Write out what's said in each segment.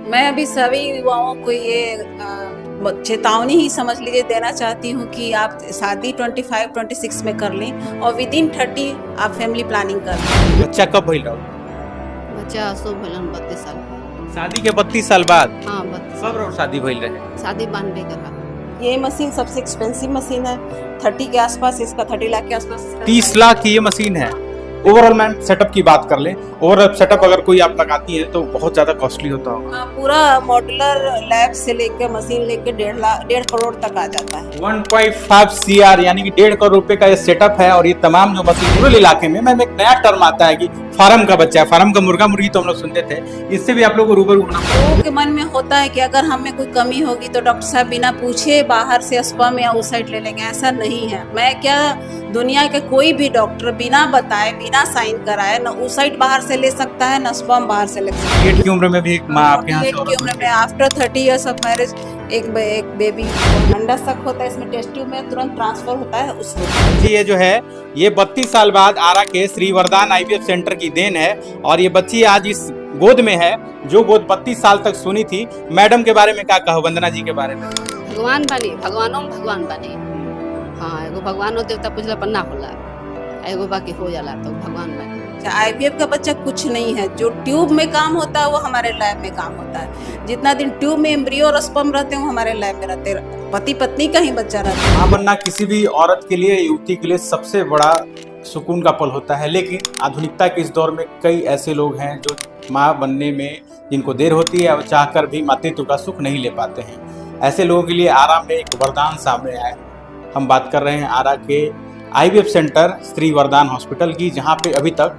मैं अभी सभी युवाओं को ये चेतावनी ही समझ लीजिए देना चाहती हूँ कि आप शादी 25-26 में कर लें और विद इन 30 आप फैमिली प्लानिंग कर लें। बच्चा कब भइल रहो? बच्चा सो भलन 32 साल। शादी के 32 साल बाद हाँ 32 कब और शादी भइल रहे? शादी 92 करा। ये मशीन सबसे एक्सपेंसिव मशीन है, 30 के आसपास, इसका 30 लाख के आसपास। 30 लाख की ये मशीन है। ओवरऑल मैम सेटअप की बात कर ले, ओवरऑल सेटअप अगर कोई आप लगाती है तो बहुत ज्यादा कॉस्टली होता होगा। पूरा मॉड्यूलर लैब से लेकर मशीन लेकर 1.5 करोड़ तक आ जाता है। 1.5 CR यानी कि 1.5 करोड़ रुपए का ये सेटअप है। और ये तमाम जो मशीन रूरल इलाके में मैम एक नया टर्म आता है कि फार्म का बच्चा है, फार्म का मुर्गा मुर्गी तो हम लोग सुनते थे, इससे भी आप लोगों को रूबरू होना पड़ेगा। लोगों के मन में होता है कि अगर हमें कोई कमी होगी तो डॉक्टर साहब बिना पूछे बाहर से स्पर्म या oocyte ले लेंगे। ऐसा नहीं है। मैं क्या, दुनिया के कोई भी डॉक्टर बिना बताए, बिना साइन कराए न oocyte बाहर से ले सकता है, न स्पर्म बाहर से ले सकता है। 48 की उम्र में भी एक माँ आपके यहाँ से की उम्र में आफ्टर 30 इयर्स ऑफ मैरिज एक बेबी अंडा सक होता है, इसमें टेस्ट ट्यूब में तुरंत ट्रांसफर होता है उस जी। ये जो है ये 32 साल बाद आरा के श्री वरदान IVF सेंटर की देन है। और ये बच्ची आज इस गोद में है जो गोद 32 साल तक सुनी थी। मैडम के बारे में क्या कहो, वंदना जी के बारे में? भगवान बनी, भगवानों में भगवान बनी। हाँ एगो भगवानो देवता पूछला पन्ना होला, एगो बाकी हो जाला तो भगवान बनी। IVF का बच्चा कुछ नहीं है। जो ट्यूब में काम होता है वो हमारे लैब में काम होता है। जितना दिन ट्यूब में एम्ब्रियो और स्पर्म रहते हैं वो हमारे लैब में रहते हैं। पति पत्नी का ही बच्चा रहता है। माँ बनना किसी भी औरत के लिए, युवती के लिए सबसे बड़ा सुकून का पल होता है। लेकिन आधुनिकता के इस दौर में कई ऐसे लोग हैं जो माँ बनने में जिनको देर होती है और चाहकर भी मातृत्व का सुख नहीं ले पाते हैं। ऐसे लोगों के लिए आरा में एक वरदान सामने आया है। हम बात कर रहे हैं आरा के IVF सेंटर श्री वरदान हॉस्पिटल की, जहां पे अभी तक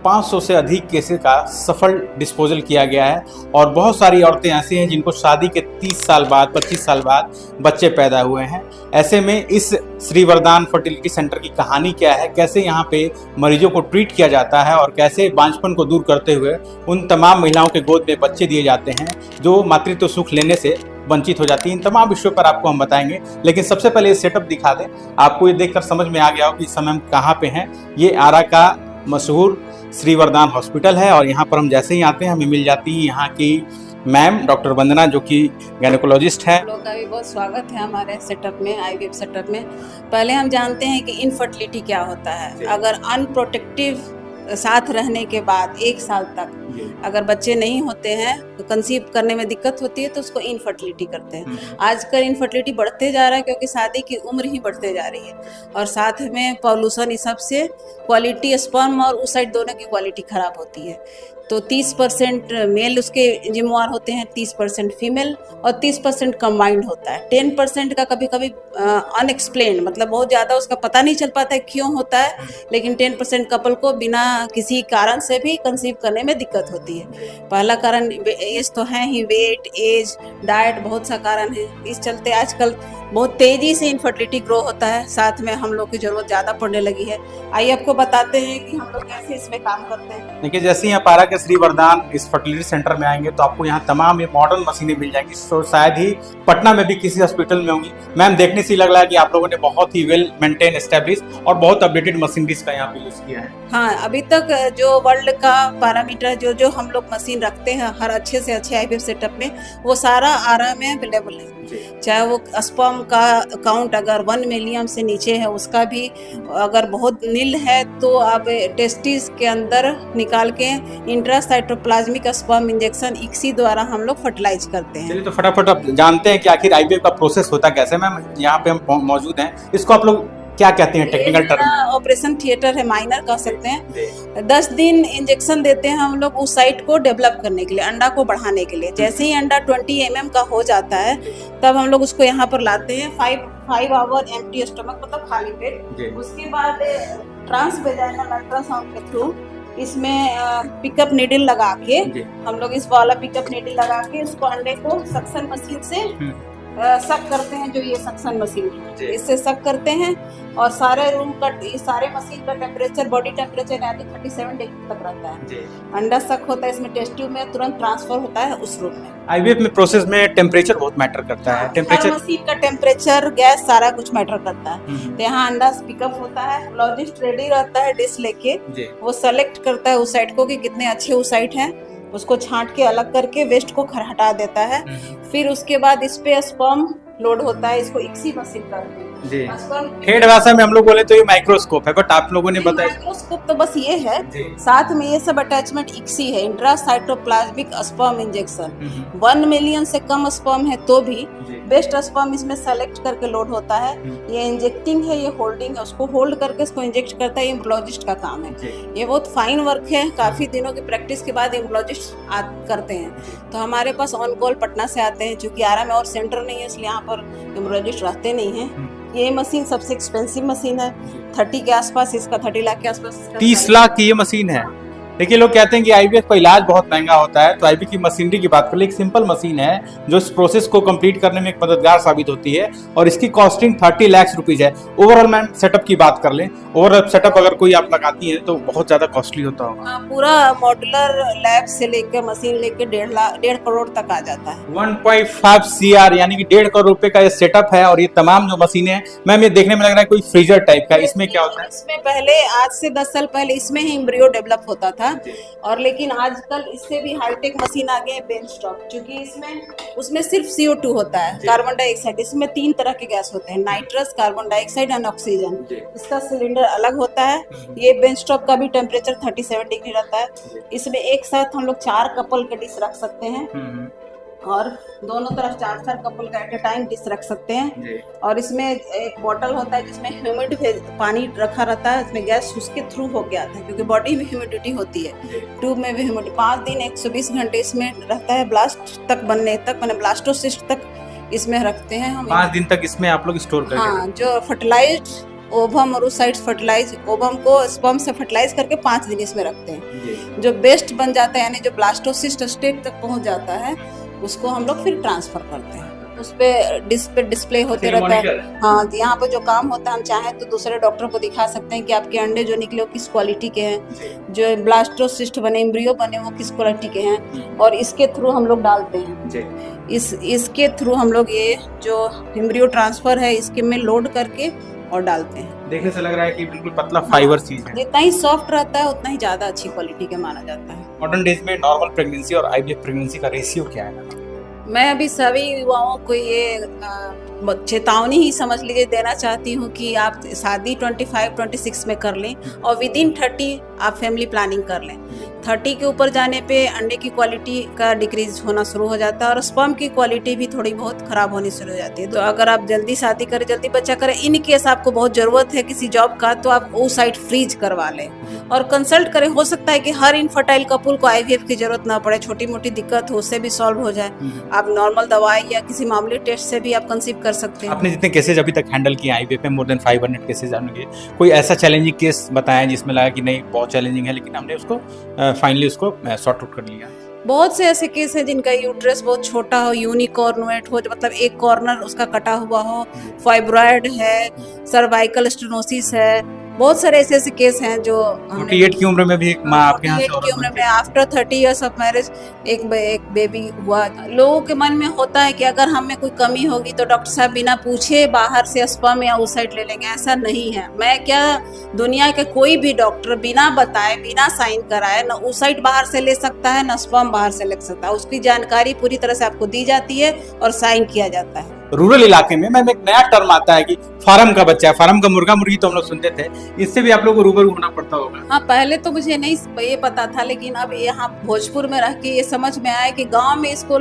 500 से अधिक केसेस का सफल डिस्पोजल किया गया है। और बहुत सारी औरतें ऐसी हैं जिनको शादी के 30 साल बाद, 25 साल बाद बच्चे पैदा हुए हैं। ऐसे में इस श्री वरदान फर्टिलिटी सेंटर की कहानी क्या है, कैसे यहाँ पे मरीजों को ट्रीट किया जाता है और कैसे बांझपन को दूर करते हुए उन तमाम महिलाओं के गोद में बच्चे दिए जाते हैं जो मातृत्व सुख लेने से वंचित हो जाती है, इन तमाम विषयों पर आपको हम बताएंगे। लेकिन सबसे पहले ये सेटअप दिखा दें, आपको ये देखकर समझ में आ गया हो कि इस समय हम कहाँ पे हैं। ये आरा का मशहूर श्री वरदान हॉस्पिटल है और यहाँ पर हम जैसे ही आते हैं हमें मिल जाती है यहाँ की मैम डॉक्टर वंदना, जो कि गायनेकोलॉजिस्ट है। लोग का भी बहुत स्वागत है हमारे सेटअप में, IVF सेटअप में। पहले हम जानते हैं कि इनफर्टिलिटी क्या होता है। अगर अनप्रोटेक्टिव साथ रहने के बाद 1 साल तक अगर बच्चे नहीं होते हैं तो कंसीव करने में दिक्कत होती है, तो उसको इनफर्टिलिटी करते हैं। आजकल इनफर्टिलिटी बढ़ते जा रहा है क्योंकि शादी की उम्र ही बढ़ते जा रही है और साथ में पॉल्यूशन, इस सब से क्वालिटी स्पर्म और oocyte दोनों की क्वालिटी खराब होती है। तो 30% मेल उसके जिम्मेवार होते हैं, 30% फीमेल और 30% कंबाइंड होता है। 10% का कभी कभी अनएक्सप्लेन, मतलब बहुत ज़्यादा उसका पता नहीं चल पाता है क्यों होता है, लेकिन 10% कपल को बिना किसी कारण से भी कंसीव करने में दिक्कत होती है। पहला कारण एज तो है ही, वेट, एज, डाइट, बहुत सा कारण है। इस चलते आजकल बहुत तेजी से इनफर्टिलिटी ग्रो होता है। साथ में हम लोग की जरूरत ज़्यादा पड़ने लगी है। आइए आपको बताते हैं कि हम लोग कैसे इसमें काम करते हैं। देखिए, जैसे ही आप आरा के श्री वरदान इस फर्टिलिटी सेंटर में आएंगे तो आपको यहाँ तमाम ये मॉडर्न मशीनें मिल जाएंगी। तो शायद ही पटना में भी किसी हॉस्पिटल में होंगी। मैम देखने से लग रहा है कि आप लोगों ने बहुत ही वेल मेंटेन, एस्टेब्लिश और बहुत अपडेटेड मशीनरीज का यहाँ पे यूज किया है। हाँ, अभी तक जो वर्ल्ड का पैरामीटर जो हम लोग मशीन रखते हैं हर अच्छे से अच्छे IVF सेटअप में, वो सारा आरा में अवेलेबल है। चाहे वो स्पर्म का काउंट अगर 1 मिलियन से नीचे है, उसका भी अगर बहुत नील है तो आप टेस्टिस के अंदर निकाल के इंट्रासाइटोप्लाज्मिक स्पर्म इंजेक्शन ICSI द्वारा हम लोग फर्टिलाइज करते हैं। चलिए तो फटाफट अब जानते हैं कि आखिर IVF का प्रोसेस होता कैसे। मैम यहाँ पे हम मौजूद हैं, इसको आप लोग क्या कहते हैं टेक्निकल टर्म? ऑपरेशन थिएटर है, माइनर कह सकते हैं। 10 दिन इंजेक्शन देते हैं हम लोग oocyte को डेवलप करने के लिए, अंडा को बढ़ाने के लिए। जैसे ही अंडा 20 mm का हो जाता है तब हम लोग उसको यहाँ पर लाते हैं 5 आवर एम्प्टी स्टमक, मतलब खाली पेट। उसके बाद ट्रांसवेजाइनल अल्ट्रासाउंड के थ्रू इसमें पिकअप नीडल लगा के, हम लोग इस वाला पिकअप नीडल लगा के उसको अंडे को सक्शन मशीन से सक करते हैं। जो ये सक्शन मशीन है, इससे सक करते हैं और सारे रूम का, ये सारे मशीन का टेम्परेचर, बॉडी टेम्परेचर यानी 37 डिग्री तक रहता है। अंडा सक होता है, इसमें टेस्ट ट्यूब में तुरंत ट्रांसफर होता है उस रूम में। IVF में प्रोसेस में टेम्परेचर बहुत मैटर करता है। टेम्परेचर, मशीन का टेम्परेचर, गैस, सारा कुछ मैटर करता है। तो यहाँ अंडा पिकअप होता है, लॉजिस्ट रेडी रहता है डिश लेके, वो सेलेक्ट करता है oocyte को कि कितने अच्छे oocyte हैं उसको छांट के अलग करके वेस्ट को हटा देता है। फिर उसके बाद इस पे स्पर्म लोड होता है, इसको इक्सी मशीन करते हैं। जी। स्पर्म ठेठ भाषा में हम लोग बोले तो ये माइक्रोस्कोप है, बट आप लोगों ने बताया माइक्रोस्कोप तो बस ये है, जी। साथ में ये सब अटैचमेंट इक्सी है, इंट्रासाइटोप्लाज्मिक स्पर्म इंजेक्शन। 1 मिलियन से कम स्पर्म है तो भी जी। बेस्ट स्पर्म इसमें सेलेक्ट करके लोड होता है। ये इंजेक्टिंग है, ये होल्डिंग है, उसको होल्ड करके इसको इंजेक्ट करता है, ये एम्ब्रोलॉजिस्ट का काम है। जी। ये बहुत फाइन वर्क है, काफी दिनों की प्रैक्टिस के बाद एम्ब्रोलॉजिस्ट करते हैं। तो हमारे पास ऑन कॉल पटना से आते हैं, क्योंकि आरा में और सेंटर नहीं है इसलिए यहाँ पर एम्ब्रोलॉजिस्ट रहते नहीं हैं। ये मशीन सबसे एक्सपेंसिव मशीन है, 30 के आसपास, इसका 30 लाख के आसपास। 30 लाख की ये मशीन है। देखिए, लोग कहते हैं कि आईवीएफ का इलाज बहुत महंगा होता है, तो आईवीएफ की मशीनरी की बात कर ले, एक सिंपल मशीन है जो इस प्रोसेस को कंप्लीट करने में एक मददगार साबित होती है, और इसकी कॉस्टिंग 30 लाख रुपीज है। ओवरऑल मैम सेटअप की बात कर लें, ओवरऑल सेटअप अगर कोई आप लगाती है तो बहुत ज्यादा कॉस्टली होता होगा। पूरा मॉड्यूलर लैब से लेकर मशीन लेकर 1.5 करोड़ तक आ जाता है। 1.5 CR यानी कि 1.5 करोड़ रुपए का ये सेटअप है, और ये तमाम जो मशीनें हैं मैम, ये देखने में लग रहा है कोई फ्रीजर टाइप का। इसमें क्या होता है? इसमें पहले आज से 10 साल पहले इसमें ही एम्ब्रियो डेवलप होता था, और लेकिन आजकल इससे भी हाईटेक मशीन आ गए हैं, बेंचटॉप। क्योंकि उसमें सिर्फ CO2 होता है, कार्बन डाइऑक्साइड। इसमें 3 तरह के गैस होते हैं, nitrous, carbon dioxide and oxygen. इसका सिलेंडर अलग होता है। ये बेंचटॉप का भी टेम्परेचर 37 डिग्री रहता है। इसमें एक साथ हम लोग 4 कपल के डिश रख सकते हैं, और दोनों तरफ 4 कपल का एट ए टाइम डिश रख सकते हैं। और इसमें एक बॉटल होता है जिसमें ह्यूमिड पानी रखा रहता है, इसमें गैस उसके थ्रू होके आता है, क्योंकि बॉडी में ह्यूमिडिटी होती है, ट्यूब में भी ह्यूमिडिटी। 5 दिन 120 घंटे इसमें रहता है, ब्लास्ट तक बनने तक, मैंने ब्लास्टोसिस्ट तक इसमें रखते हैं हम। 5 दिन तक इसमें आप लोग स्टोर करके। हाँ, जो फर्टिलाइज्ड ओवम और ओसाइट्स फर्टिलाइज ओवम को स्पर्म से फर्टिलाइज करके 5 दिन इसमें रखते हैं। जो बेस्ट बन जाता है, यानी जो ब्लास्टोसिस्ट स्टेट तक पहुंच जाता है, उसको हम लोग फिर ट्रांसफर करते हैं। उस पे डिस्प्ले होते रहता है। हाँ, यहाँ पे जो काम होता है, हम चाहें तो दूसरे डॉक्टर को दिखा सकते हैं कि आपके अंडे जो निकले वो किस क्वालिटी के हैं, जो ब्लास्टोसिस्ट बने, एम्ब्रियो बने, वो किस क्वालिटी के हैं, और इसके थ्रू हम लोग डालते हैं। इसके थ्रू हम लोग ये जो एम्ब्रियो ट्रांसफर है, इसके में लोड करके और डालते हैं। देखने से लग रहा है कि बिल्कुल पतला फाइबर चीज है। जितना ही सॉफ्ट रहता है उतना ही ज्यादा अच्छी क्वालिटी का माना जाता है। मॉडर्न डेज में नॉर्मल प्रेगनेंसी और आईवीएफ प्रेगनेंसी का रेशियो क्या है? मैं अभी सभी युवाओं को ये चेतावनी ही समझ लीजिए देना चाहती हूँ कि आप शादी 25-26 में कर लें, और विद इन 30 आप फैमिली प्लानिंग कर लें। 30 के ऊपर जाने पे अंडे की क्वालिटी का डिक्रीज होना शुरू हो जाता है, और स्पर्म की क्वालिटी भी थोड़ी बहुत खराब होनी शुरू हो जाती है। तो अगर आप जल्दी शादी करें, जल्दी बच्चा करें, इन केस आपको बहुत जरूरत है किसी जॉब का, तो आप oocyte फ्रीज करवा लें और कंसल्ट करें। हो सकता है कि हर इनफर्टाइल कपल को IVF की जरूरत ना पड़े, छोटी मोटी दिक्कत हो उससे भी सॉल्व हो जाए। आप नॉर्मल दवाई या किसी मामूली टेस्ट से भी आप कंसीव कर सकते हैं। आपने जितने केसेज अभी तक हैंडल किए आईवीएफ में, मोर देन 500 केसेज होंगे, कोई ऐसा चैलेंजिंग केस बताएं जिसमें लगा कि नहीं बहुत चैलेंजिंग है, लेकिन हमने उसको फाइनली उसको सॉर्ट आउट कर लिया? बहुत से ऐसे केस हैं जिनका यूट्रस बहुत छोटा हो, यूनिकॉर्नुएट हो, मतलब एक कॉर्नर उसका कटा हुआ हो, फाइब्रॉइड है, सर्वाइकल स्टेनोसिस है। बहुत सारे ऐसे केस हैं जो 48 की उम्र में भी एक माँ आपके यहाँ से 48 की उम्र में आफ्टर 30 इयर्स ऑफ मैरिज एक बेबी हुआ। लोगों के मन में होता है कि अगर हम में कोई कमी होगी तो डॉक्टर साहब बिना पूछे बाहर से स्पर्म या oocyte ले लेंगे। ऐसा नहीं है। मैं क्या, दुनिया के कोई भी डॉक्टर बिना बताए, बिना साइन कराए न oocyte बाहर से ले सकता है, न स्पर्म बाहर से ले सकता है। उसकी जानकारी पूरी तरह से आपको दी जाती है और साइन किया जाता है। रूरल इलाके में मैम एक नया टर्म आता है कि फार्म का बच्चा है, फार्म का मुर्गा मुर्गी तो हम लोग सुनते थे, इससे भी आप लोगों को रूबरू होना पड़ता होगा। हाँ, पहले तो मुझे नहीं ये पता था, लेकिन अब यहाँ भोजपुर में रह के ये समझ में आया कि गांव में इसको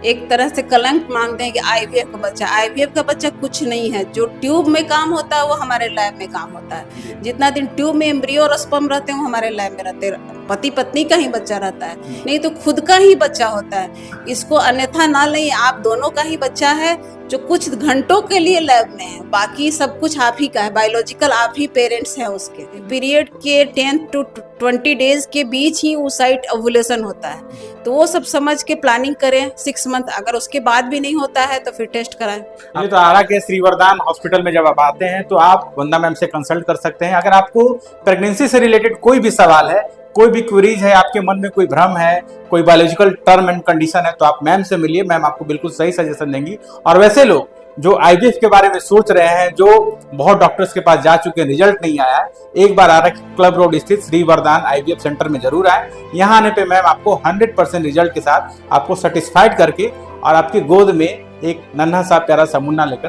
एक तरह से कलंक मानते हैं कि IVF का बच्चा। IVF का बच्चा कुछ नहीं है। जो ट्यूब में काम होता है वो हमारे लैब में काम होता है। जितना दिन ट्यूब में एम्ब्रियो और स्पर्म रहते हैं वो हमारे लैब में रहते हैं। पति पत्नी का ही बच्चा रहता है, नहीं तो खुद का ही बच्चा होता है। इसको अन्यथा ना लें, आप दोनों का ही बच्चा है जो कुछ घंटों के लिए लैब में है, बाकी सब कुछ आप ही का है। बायोलॉजिकल आप ही पेरेंट्स हैं उसके। पीरियड के 10 to 20 डेज के बीच ही oocyte ओव्यूलेशन होता है, तो वो सब समझ के प्लानिंग करें। 6 मंथ अगर उसके बाद भी नहीं होता है तो फिर टेस्ट कराएं। ये तो आरा के श्री वरदान हॉस्पिटल में जब आप आते हैं तो आप वंदना मैम से कंसल्ट कर सकते हैं। अगर आपको प्रेगनेंसी से रिलेटेड कोई भी सवाल है, कोई भी क्वेरीज है, आपके मन में कोई भ्रम है, कोई बायोलॉजिकल टर्म एंड कंडीशन है, तो आप मैम से मिलिए। मैम आपको बिल्कुल सही सजेशन देंगी। और वैसे लोग जो आईवीएफ के बारे में सोच रहे हैं, जो बहुत डॉक्टर्स के पास जा चुके हैं, रिजल्ट नहीं आया है, एक बार आरक्षित क्लब रोड स्थित श्री वरदान आईवीएफ सेंटर में जरूर आए। यहाँ आने पे मैम आपको 100% रिजल्ट के साथ आपको सेटिस्फाइड करके और आपकी गोद में एक नन्हा सा प्यारा सा मुन्ना लेकर